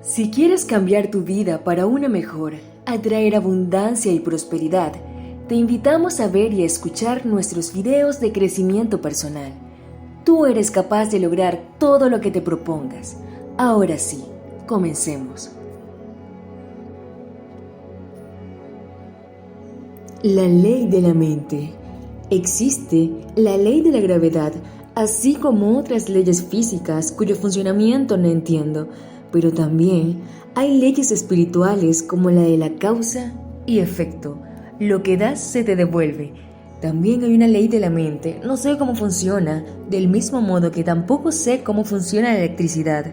Si quieres cambiar tu vida para una mejor, atraer abundancia y prosperidad, te invitamos a ver y a escuchar nuestros videos de crecimiento personal. Tú eres capaz de lograr todo lo que te propongas. Ahora sí, comencemos. La ley de la mente. Existe la ley de la gravedad, así como otras leyes físicas cuyo funcionamiento no entiendo, pero también hay leyes espirituales como la de la causa y efecto. Lo que das se te devuelve. También hay una ley de la mente, no sé cómo funciona, del mismo modo que tampoco sé cómo funciona la electricidad.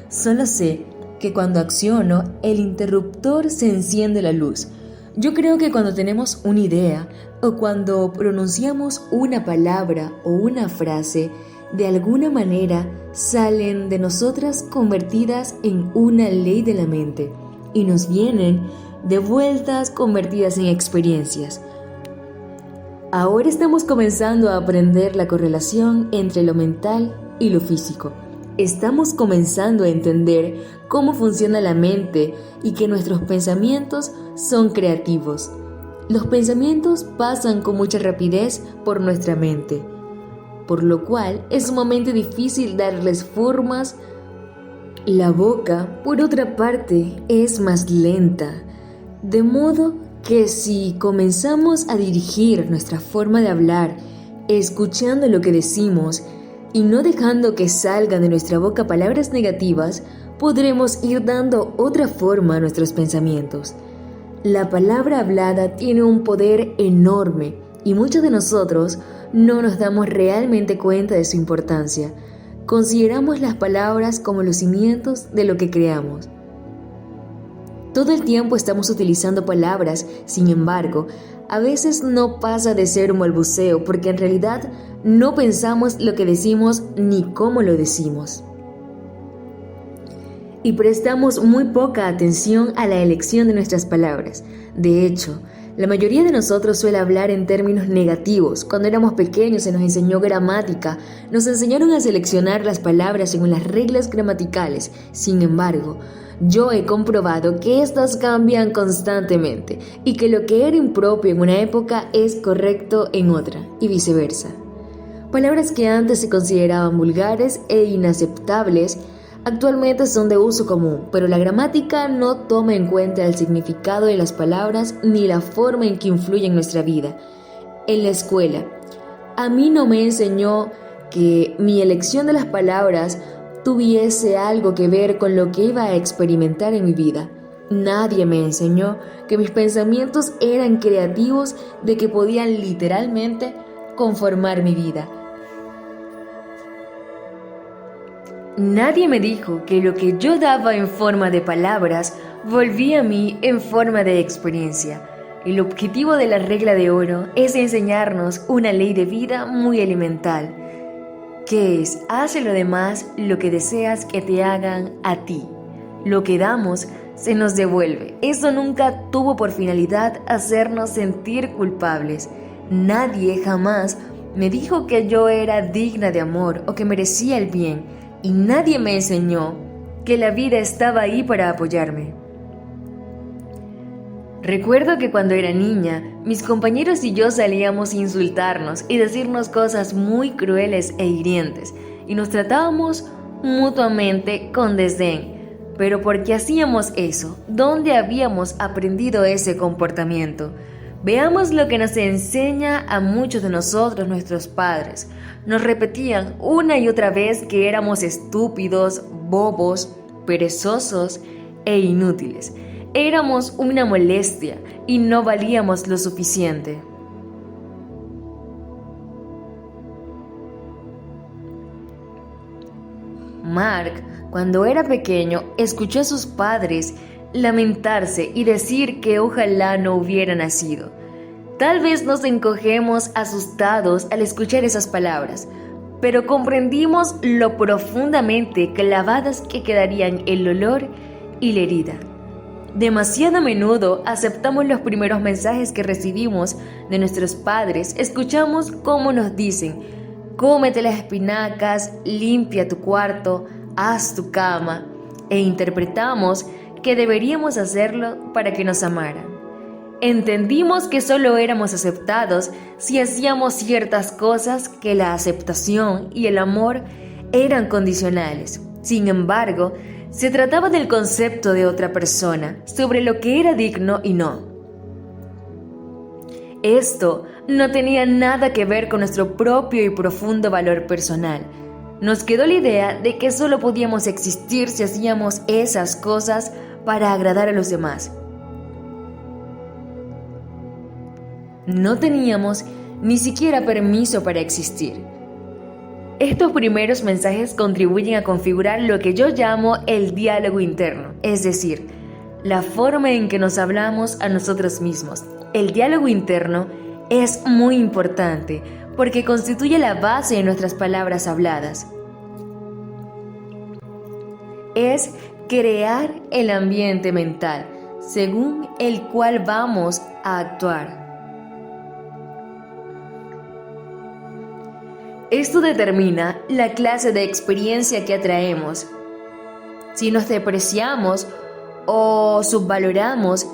Solo sé que cuando acciono, el interruptor se enciende la luz. Yo creo que cuando tenemos una idea o cuando pronunciamos una palabra o una frase, de alguna manera salen de nosotras convertidas en una ley de la mente y nos vienen de vueltas convertidas en experiencias. Ahora estamos comenzando a aprender la correlación entre lo mental y lo físico. Estamos comenzando a entender cómo funciona la mente y que nuestros pensamientos son creativos. Los pensamientos pasan con mucha rapidez por nuestra mente, por lo cual es sumamente difícil darles formas. La boca, por otra parte, es más lenta, de modo que si comenzamos a dirigir nuestra forma de hablar, escuchando lo que decimos y no dejando que salgan de nuestra boca palabras negativas, podremos ir dando otra forma a nuestros pensamientos. La palabra hablada tiene un poder enorme y muchos de nosotros no nos damos realmente cuenta de su importancia. Consideramos las palabras como los cimientos de lo que creamos. Todo el tiempo estamos utilizando palabras, sin embargo, a veces no pasa de ser un balbuceo porque en realidad no pensamos lo que decimos ni cómo lo decimos. Y prestamos muy poca atención a la elección de nuestras palabras. De hecho, la mayoría de nosotros suele hablar en términos negativos. Cuando éramos pequeños se nos enseñó gramática, nos enseñaron a seleccionar las palabras según las reglas gramaticales. Sin embargo, yo he comprobado que estas cambian constantemente y que lo que era impropio en una época es correcto en otra, y viceversa. Palabras que antes se consideraban vulgares e inaceptables actualmente son de uso común, pero la gramática no toma en cuenta el significado de las palabras ni la forma en que influyen en nuestra vida. En la escuela, a mí no me enseñó que mi elección de las palabras tuviese algo que ver con lo que iba a experimentar en mi vida. Nadie me enseñó que mis pensamientos eran creativos, de que podían literalmente conformar mi vida. Nadie me dijo que lo que yo daba en forma de palabras volvía a mí en forma de experiencia. El objetivo de la regla de oro es enseñarnos una ley de vida muy elemental, que es: haz lo demás lo que deseas que te hagan a ti. Lo que damos se nos devuelve. Eso nunca tuvo por finalidad hacernos sentir culpables. Nadie jamás me dijo que yo era digna de amor o que merecía el bien. Y nadie me enseñó que la vida estaba ahí para apoyarme. Recuerdo que cuando era niña, mis compañeros y yo salíamos a insultarnos y decirnos cosas muy crueles e hirientes, y nos tratábamos mutuamente con desdén. Pero ¿por qué hacíamos eso? ¿Dónde habíamos aprendido ese comportamiento? Veamos lo que nos enseña a muchos de nosotros nuestros padres. Nos repetían una y otra vez que éramos estúpidos, bobos, perezosos e inútiles. Éramos una molestia y no valíamos lo suficiente. Mark, cuando era pequeño, escuchó a sus padres lamentarse y decir que ojalá no hubiera nacido. Tal vez nos encogemos asustados al escuchar esas palabras, pero comprendimos lo profundamente clavadas que quedarían el dolor y la herida. Demasiado a menudo aceptamos los primeros mensajes que recibimos de nuestros padres. Escuchamos cómo nos dicen: cómete las espinacas, limpia tu cuarto, haz tu cama. e interpretamos que deberíamos hacerlo para que nos amaran. Entendimos que solo éramos aceptados si hacíamos ciertas cosas, que la aceptación y el amor eran condicionales. Sin embargo, se trataba del concepto de otra persona sobre lo que era digno y no. Esto no tenía nada que ver con nuestro propio y profundo valor personal. Nos quedó la idea de que solo podíamos existir si hacíamos esas cosas para agradar a los demás. No teníamos ni siquiera permiso para existir. Estos primeros mensajes contribuyen a configurar lo que yo llamo el diálogo interno, es decir, la forma en que nos hablamos a nosotros mismos. El diálogo interno es muy importante porque constituye la base de nuestras palabras habladas. Es crear el ambiente mental según el cual vamos a actuar. Esto determina la clase de experiencia que atraemos. Si nos depreciamos o subvaloramos,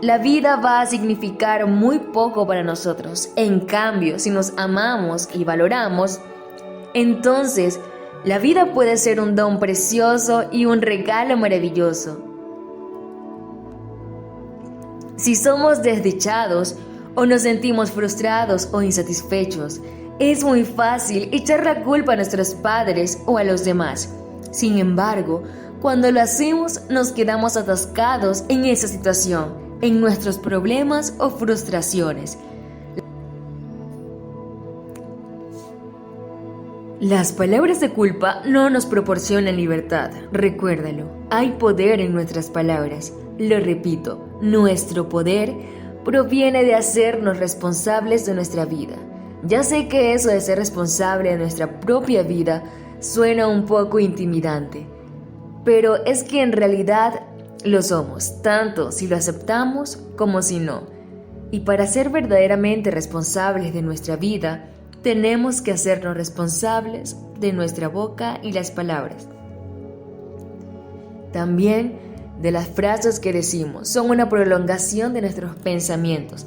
la vida va a significar muy poco para nosotros. En cambio, si nos amamos y valoramos, entonces la vida puede ser un don precioso y un regalo maravilloso. Si somos desdichados o nos sentimos frustrados o insatisfechos, es muy fácil echar la culpa a nuestros padres o a los demás. Sin embargo, cuando lo hacemos, nos quedamos atascados en esa situación, en nuestros problemas o frustraciones. Las palabras de culpa no nos proporcionan libertad, recuérdalo. Hay poder en nuestras palabras. Lo repito, nuestro poder proviene de hacernos responsables de nuestra vida. Ya sé que eso de ser responsable de nuestra propia vida suena un poco intimidante, pero es que en realidad lo somos, tanto si lo aceptamos como si no. Y para ser verdaderamente responsables de nuestra vida, tenemos que hacernos responsables de nuestra boca y las palabras. También de las frases que decimos, son una prolongación de nuestros pensamientos.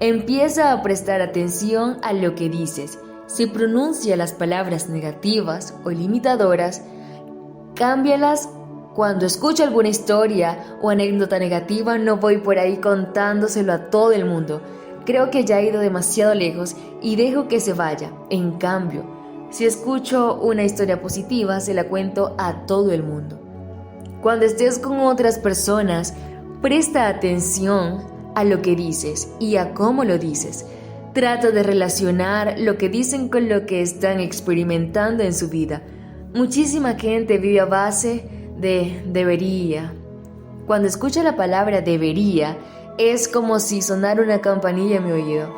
Empieza a prestar atención a lo que dices. Si pronuncia las palabras negativas o limitadoras, cámbialas. Cuando escucho alguna historia o anécdota negativa, no voy por ahí contándoselo a todo el mundo. Creo que ya he ido demasiado lejos y dejo que se vaya. En cambio, si escucho una historia positiva, se la cuento a todo el mundo. Cuando estés con otras personas, presta atención a lo que dices y a cómo lo dices. Trata de relacionar lo que dicen con lo que están experimentando en su vida. Muchísima gente vive a base de debería. Cuando escucho la palabra debería, es como si sonara una campanilla en mi oído.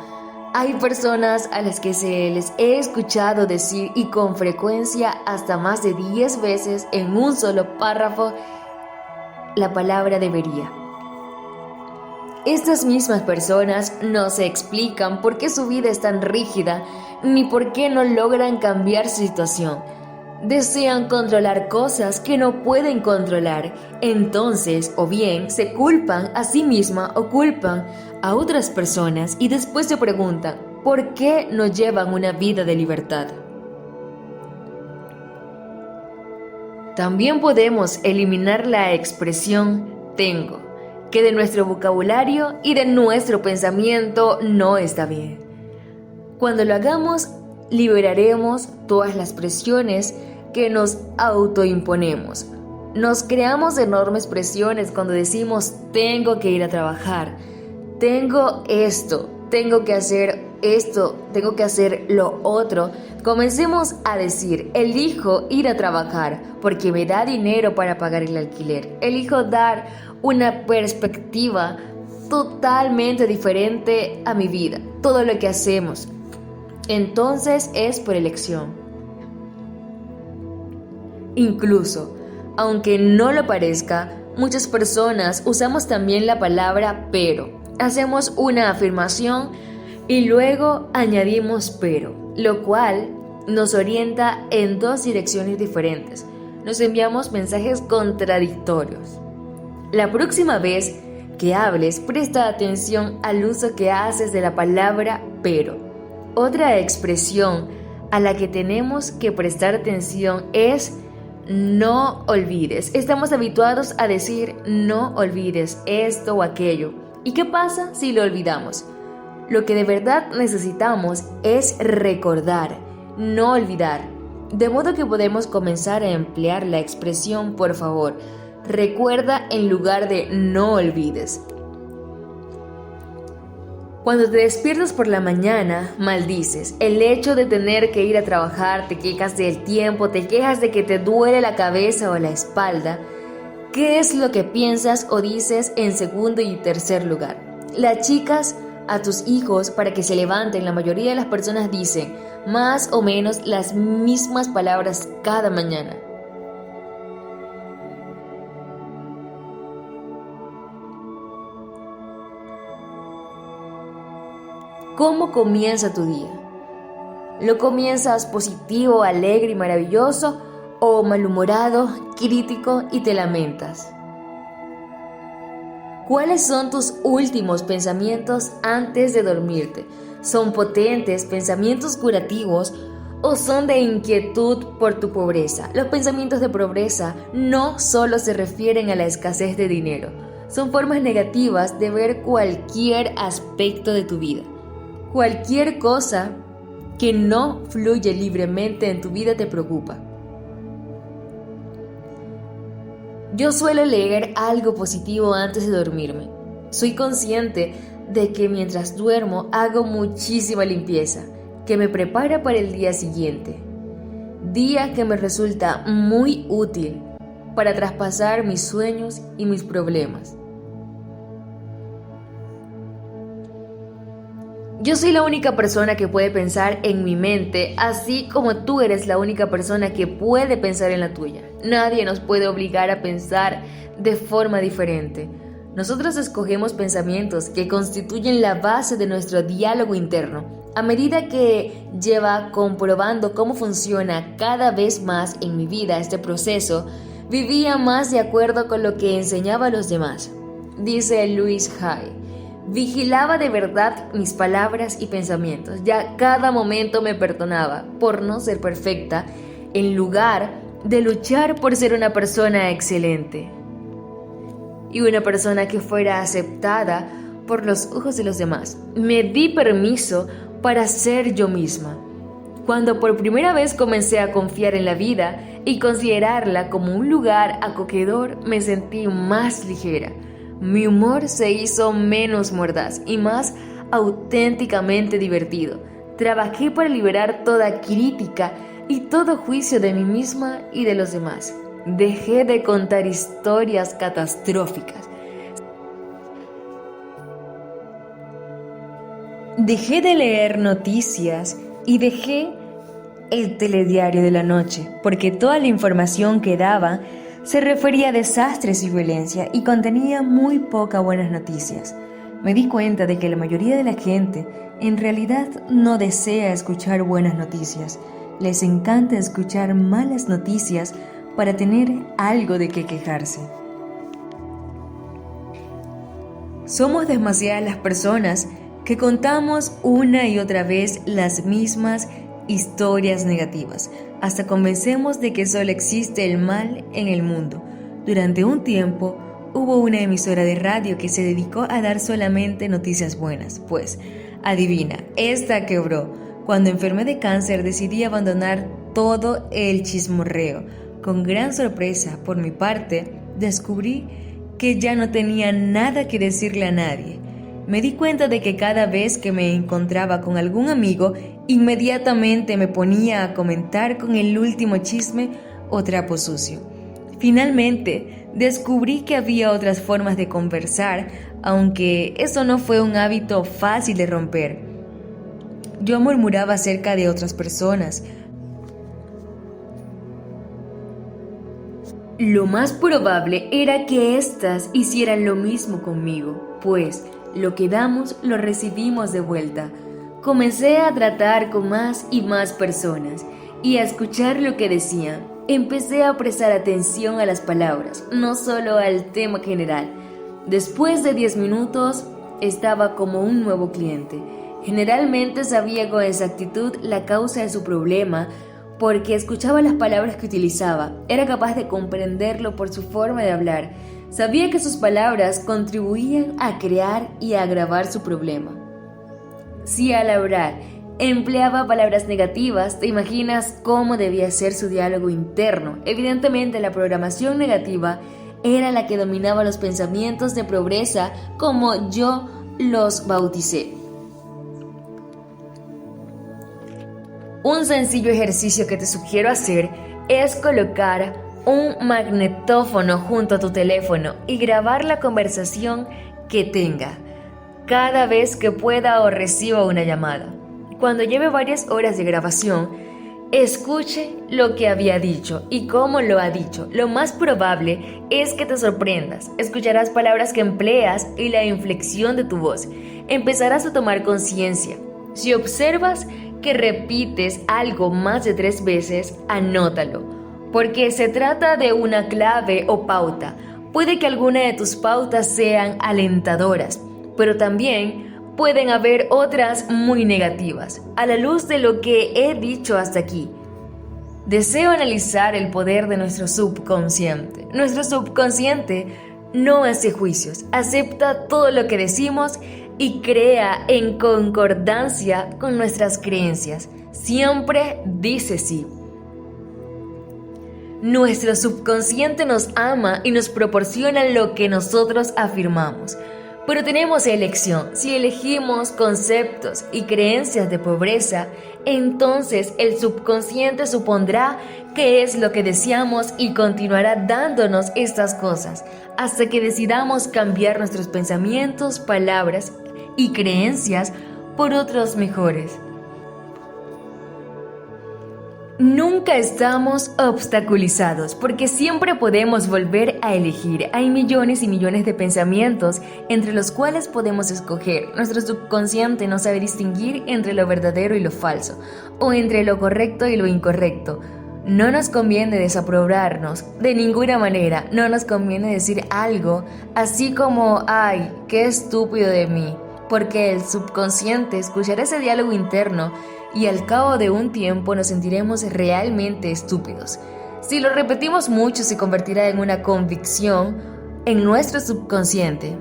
Hay personas a las que se les he escuchado decir, y con frecuencia hasta más de 10 veces en un solo párrafo, la palabra debería. Estas mismas personas no se explican por qué su vida es tan rígida, ni por qué no logran cambiar su situación. Desean controlar cosas que no pueden controlar. Entonces, o bien se culpan a sí misma o culpan a otras personas y después se preguntan, ¿por qué no llevan una vida de libertad? También podemos eliminar la expresión tengo, que de nuestro vocabulario y de nuestro pensamiento no está bien. Cuando lo hagamos, liberaremos todas las presiones que nos autoimponemos. Nos creamos enormes presiones cuando decimos tengo que ir a trabajar, tengo esto, tengo que hacer esto, tengo que hacer lo otro. Comencemos a decir, elijo ir a trabajar porque me da dinero para pagar el alquiler. Elijo dar una perspectiva totalmente diferente a mi vida. Todo lo que hacemos, entonces es por elección. Incluso, aunque no lo parezca, muchas personas usamos también la palabra pero. Hacemos una afirmación y luego añadimos pero, lo cual nos orienta en dos direcciones diferentes. nos enviamos mensajes contradictorios. La próxima vez que hables, presta atención al uso que haces de la palabra pero. Otra expresión a la que tenemos que prestar atención es no olvides. Estamos habituados a decir no olvides esto o aquello. ¿Y qué pasa si lo olvidamos? Lo que de verdad necesitamos es recordar, no olvidar. De modo que podemos comenzar a emplear la expresión por favor. Recuerda en lugar de no olvides. Cuando te despiertas por la mañana, maldices el hecho de tener que ir a trabajar, te quejas del tiempo, te quejas de que te duele la cabeza o la espalda. ¿Qué es lo que piensas o dices en segundo y tercer lugar? Le achicas a tus hijos para que se levanten. La mayoría de las personas dicen más o menos las mismas palabras cada mañana. ¿Cómo comienza tu día? ¿Lo comienzas positivo, alegre y maravilloso o malhumorado, crítico y te lamentas? ¿Cuáles son tus últimos pensamientos antes de dormirte? ¿Son potentes, pensamientos curativos o son de inquietud por tu pobreza? Los pensamientos de pobreza no solo se refieren a la escasez de dinero, son formas negativas de ver cualquier aspecto de tu vida. Cualquier cosa que no fluye libremente en tu vida te preocupa. Yo suelo leer algo positivo antes de dormirme. Soy consciente de que mientras duermo hago muchísima limpieza, que me prepara para el día siguiente. Día que me resulta muy útil para traspasar mis sueños y mis problemas. Yo soy la única persona que puede pensar en mi mente, así como tú eres la única persona que puede pensar en la tuya. Nadie nos puede obligar a pensar de forma diferente. Nosotros escogemos pensamientos que constituyen la base de nuestro diálogo interno. A medida que lleva comprobando cómo funciona cada vez más en mi vida este proceso, vivía más de acuerdo con lo que enseñaba a los demás. Dice Louise Hay. Vigilaba de verdad mis palabras y pensamientos. Ya cada momento me perdonaba por no ser perfecta, en lugar de luchar por ser una persona excelente y una persona que fuera aceptada por los ojos de los demás. Me di permiso para ser yo misma. Cuando por primera vez comencé a confiar en la vida y considerarla como un lugar acogedor, me sentí más ligera. Mi humor se hizo menos mordaz y más auténticamente divertido. Trabajé para liberar toda crítica y todo juicio de mí misma y de los demás. Dejé de contar historias catastróficas. Dejé de leer noticias y dejé el telediario de la noche, porque toda la información que daba se refería a desastres y violencia y contenía muy pocas buenas noticias. Me di cuenta de que la mayoría de la gente en realidad no desea escuchar buenas noticias. Les encanta escuchar malas noticias para tener algo de qué quejarse. Somos demasiadas las personas que contamos una y otra vez las mismas historias negativas, hasta convencemos de que solo existe el mal en el mundo. Durante un tiempo, hubo una emisora de radio que se dedicó a dar solamente noticias buenas. Pues, adivina, esta quebró. Cuando enfermé de cáncer decidí abandonar todo el chismorreo. Con gran sorpresa, por mi parte, descubrí que ya no tenía nada que decirle a nadie. Me di cuenta de que cada vez que me encontraba con algún amigo, inmediatamente me ponía a comentar con el último chisme o trapo sucio. Finalmente, descubrí que había otras formas de conversar, aunque eso no fue un hábito fácil de romper. Yo murmuraba acerca de otras personas. Lo más probable era que éstas hicieran lo mismo conmigo, pues lo que damos lo recibimos de vuelta. Comencé a tratar con más y más personas y a escuchar lo que decían. Empecé a prestar atención a las palabras, no solo al tema general. Después de 10 minutos, estaba como un nuevo cliente. Generalmente sabía con exactitud la causa de su problema porque escuchaba las palabras que utilizaba. Era capaz de comprenderlo por su forma de hablar. Sabía que sus palabras contribuían a crear y a agravar su problema. Si al hablar empleaba palabras negativas, te imaginas cómo debía ser su diálogo interno. Evidentemente, la programación negativa era la que dominaba los pensamientos de pobreza, como yo los bauticé. Un sencillo ejercicio que te sugiero hacer es colocar un magnetófono junto a tu teléfono y grabar la conversación que tenga cada vez que pueda o reciba una llamada. Cuando lleve varias horas de grabación, escuche lo que había dicho y cómo lo ha dicho. Lo más probable es que te sorprendas. Escucharás palabras que empleas y la inflexión de tu voz. Empezarás a tomar conciencia. Si observas que repites algo más de 3 veces, anótalo, porque se trata de una clave o pauta. Puede que alguna de tus pautas sean alentadoras, pero también pueden haber otras muy negativas. A la luz de lo que he dicho hasta aquí, deseo analizar el poder de nuestro subconsciente. Nuestro subconsciente no hace juicios, acepta todo lo que decimos y crea en concordancia con nuestras creencias. Siempre dice sí. Nuestro subconsciente nos ama y nos proporciona lo que nosotros afirmamos. Pero tenemos elección. Si elegimos conceptos y creencias de pobreza, entonces el subconsciente supondrá que es lo que deseamos y continuará dándonos estas cosas hasta que decidamos cambiar nuestros pensamientos, palabras y creencias por otros mejores. Nunca estamos obstaculizados porque siempre podemos volver a elegir. Hay millones y millones de pensamientos entre los cuales podemos escoger. Nuestro subconsciente no sabe distinguir entre lo verdadero y lo falso, o entre lo correcto y lo incorrecto. No nos conviene desaprobarnos de ninguna manera. No nos conviene decir algo así como "ay, qué estúpido de mí", porque el subconsciente escuchará ese diálogo interno y al cabo de un tiempo nos sentiremos realmente estúpidos. Si lo repetimos mucho, se convertirá en una convicción en nuestro subconsciente.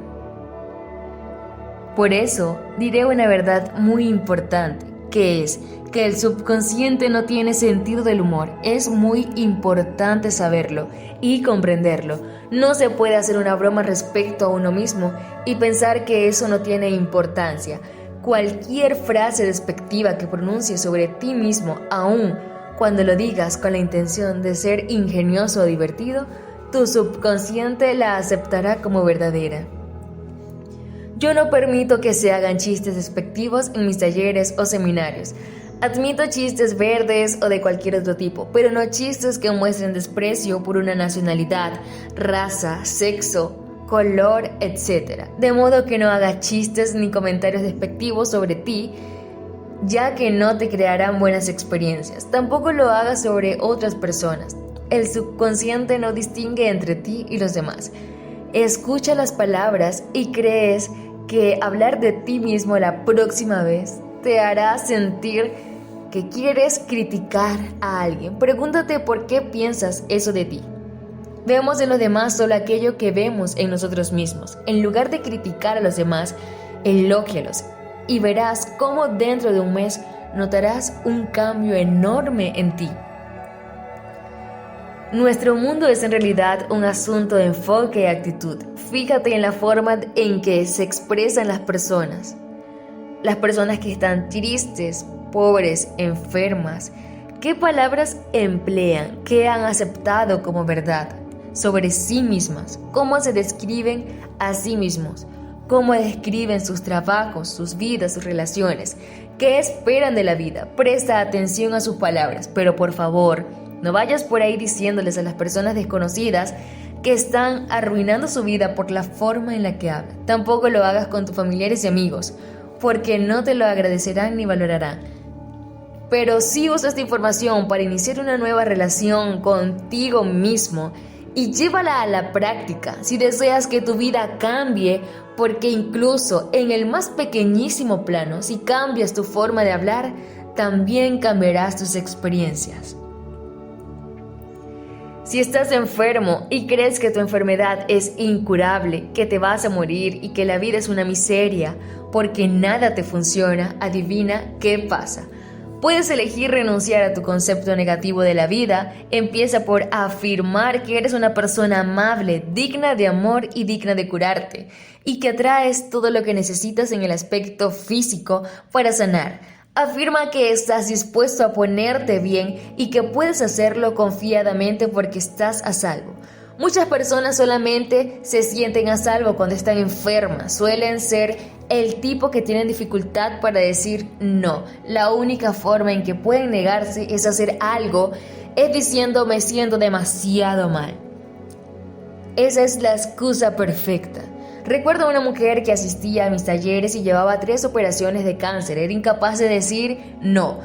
Por eso, diré una verdad muy importante, que es que el subconsciente no tiene sentido del humor. Es muy importante saberlo y comprenderlo. No se puede hacer una broma respecto a uno mismo y pensar que eso no tiene importancia. Cualquier frase despectiva que pronuncies sobre ti mismo, aun cuando lo digas con la intención de ser ingenioso o divertido, tu subconsciente la aceptará como verdadera. Yo no permito que se hagan chistes despectivos en mis talleres o seminarios. Admito chistes verdes o de cualquier otro tipo, pero no chistes que muestren desprecio por una nacionalidad, raza, sexo, color, etc. De modo que no hagas chistes ni comentarios despectivos sobre ti, ya que no te crearán buenas experiencias. Tampoco lo hagas sobre otras personas. El subconsciente no distingue entre ti y los demás. Escucha las palabras y crees que hablar de ti mismo la próxima vez te hará sentir que quieres criticar a alguien. Pregúntate por qué piensas eso de ti. Vemos en los demás solo aquello que vemos en nosotros mismos. En lugar de criticar a los demás, elógialos y verás cómo dentro de un mes notarás un cambio enorme en ti. Nuestro mundo es en realidad un asunto de enfoque y actitud. Fíjate en la forma en que se expresan las personas. Las personas que están tristes, pobres, enfermas. ¿Qué palabras emplean? ¿Qué han aceptado como verdad sobre sí mismas? ¿Cómo se describen a sí mismos? ¿Cómo describen sus trabajos, sus vidas, sus relaciones? ¿Qué esperan de la vida? Presta atención a sus palabras, pero por favor, no vayas por ahí diciéndoles a las personas desconocidas que están arruinando su vida por la forma en la que hablan. Tampoco lo hagas con tus familiares y amigos, porque no te lo agradecerán ni valorarán. pero sí usa esta información para iniciar una nueva relación contigo mismo y llévala a la práctica si deseas que tu vida cambie, porque incluso en el más pequeñísimo plano, si cambias tu forma de hablar, también cambiarás tus experiencias. Si estás enfermo y crees que tu enfermedad es incurable, que te vas a morir y que la vida es una miseria porque nada te funciona, adivina qué pasa. Puedes elegir renunciar a tu concepto negativo de la vida. Empieza por afirmar que eres una persona amable, digna de amor y digna de curarte, y que atraes todo lo que necesitas en el aspecto físico para sanar. Afirma que estás dispuesto a ponerte bien y que puedes hacerlo confiadamente porque estás a salvo. Muchas personas solamente se sienten a salvo cuando están enfermas. Suelen ser el tipo que tienen dificultad para decir no. La única forma en que pueden negarse es hacer algo, es diciendo me siento demasiado mal. Esa es la excusa perfecta. Recuerdo a una mujer que asistía a mis talleres y llevaba 3 operaciones de cáncer. Era incapaz de decir no.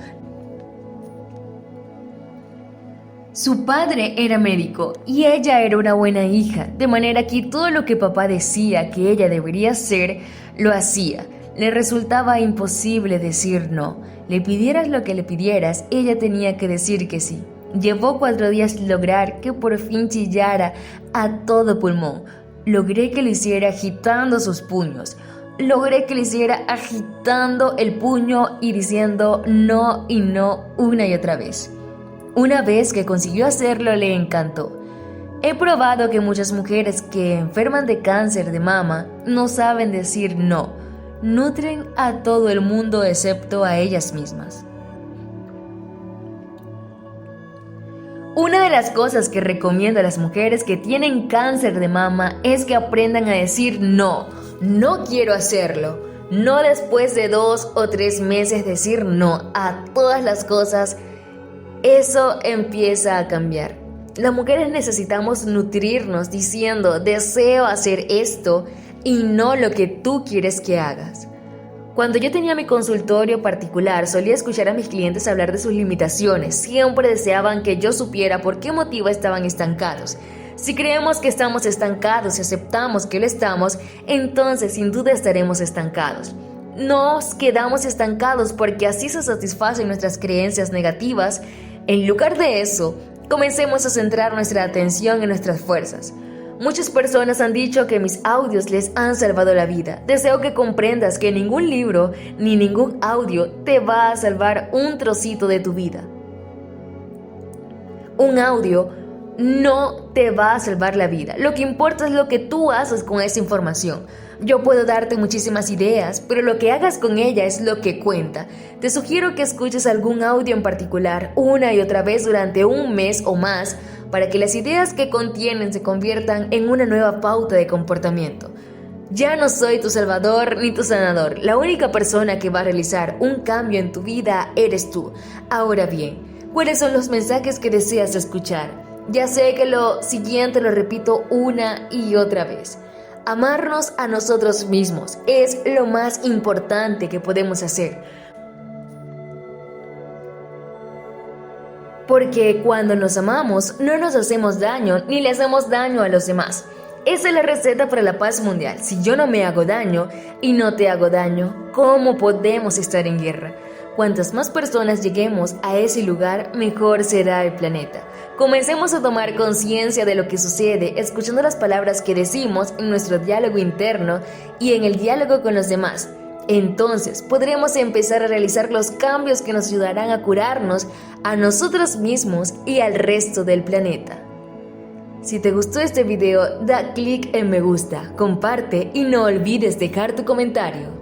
Su padre era médico y ella era una buena hija, de manera que todo lo que papá decía que ella debería hacer, lo hacía. Le resultaba imposible decir no. Le pidieras lo que le pidieras, ella tenía que decir que sí. Llevó 4 días lograr que por fin chillara a todo pulmón. Logré que lo hiciera agitando sus puños. Logré que lo hiciera agitando el puño y diciendo no y no una y otra vez. Una vez que consiguió hacerlo, le encantó. He probado que muchas mujeres que enferman de cáncer de mama no saben decir no. Nutren a todo el mundo excepto a ellas mismas. Una de las cosas que recomiendo a las mujeres que tienen cáncer de mama es que aprendan a decir no. No quiero hacerlo. No después de 2 o 3 meses decir no a todas las cosas. Eso empieza a cambiar. Las mujeres necesitamos nutrirnos diciendo deseo hacer esto y no lo que tú quieres que hagas. Cuando yo tenía mi consultorio particular, solía escuchar a mis clientes hablar de sus limitaciones. Siempre deseaban que yo supiera por qué motivo estaban estancados. Si creemos que estamos estancados y aceptamos que lo estamos, entonces sin duda estaremos estancados. Nos quedamos estancados porque así se satisfacen nuestras creencias negativas. En lugar de eso, comencemos a centrar nuestra atención en nuestras fuerzas. Muchas personas han dicho que mis audios les han salvado la vida. Deseo que comprendas que ningún libro ni ningún audio te va a salvar un trocito de tu vida. Un audio no te va a salvar la vida. Lo que importa es lo que tú haces con esa información. Yo puedo darte muchísimas ideas, pero lo que hagas con ella es lo que cuenta. Te sugiero que escuches algún audio en particular una y otra vez durante 1 mes o más para que las ideas que contienen se conviertan en una nueva pauta de comportamiento. Ya no soy tu salvador ni tu sanador. La única persona que va a realizar un cambio en tu vida eres tú. Ahora bien, ¿cuáles son los mensajes que deseas escuchar? Ya sé que lo siguiente lo repito una y otra vez. Amarnos a nosotros mismos es lo más importante que podemos hacer. Porque cuando nos amamos, no nos hacemos daño ni le hacemos daño a los demás. Esa es la receta para la paz mundial. Si yo no me hago daño y no te hago daño, ¿cómo podemos estar en guerra? Cuantas más personas lleguemos a ese lugar, mejor será el planeta. Comencemos a tomar conciencia de lo que sucede, escuchando las palabras que decimos en nuestro diálogo interno y en el diálogo con los demás. Entonces podremos empezar a realizar los cambios que nos ayudarán a curarnos a nosotros mismos y al resto del planeta. Si te gustó este video, da clic en me gusta, comparte y no olvides dejar tu comentario.